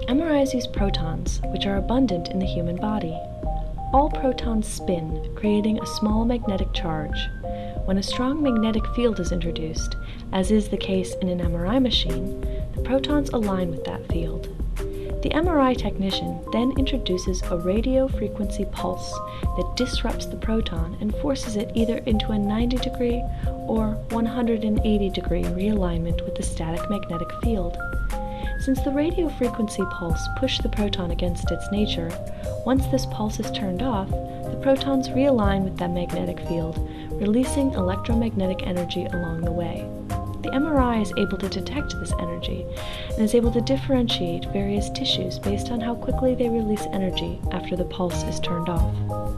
MRIs use protons, which are abundant in the human body. All protons spin, creating a small magnetic charge. When a strong magnetic field is introduced, as is the case in an MRI machine, the protons align with that field. The MRI technician then introduces a radio frequency pulse that disrupts the proton and forces it either into a 90-degree or 180-degree realignment with the static magnetic field. Since the radio frequency pulse pushed the proton against its nature, once this pulse is turned off, the protons realign with that magnetic field, releasing electromagnetic energy along the way. The MRI is able to detect this energy and is able to differentiate various tissues based on how quickly they release energy after the pulse is turned off.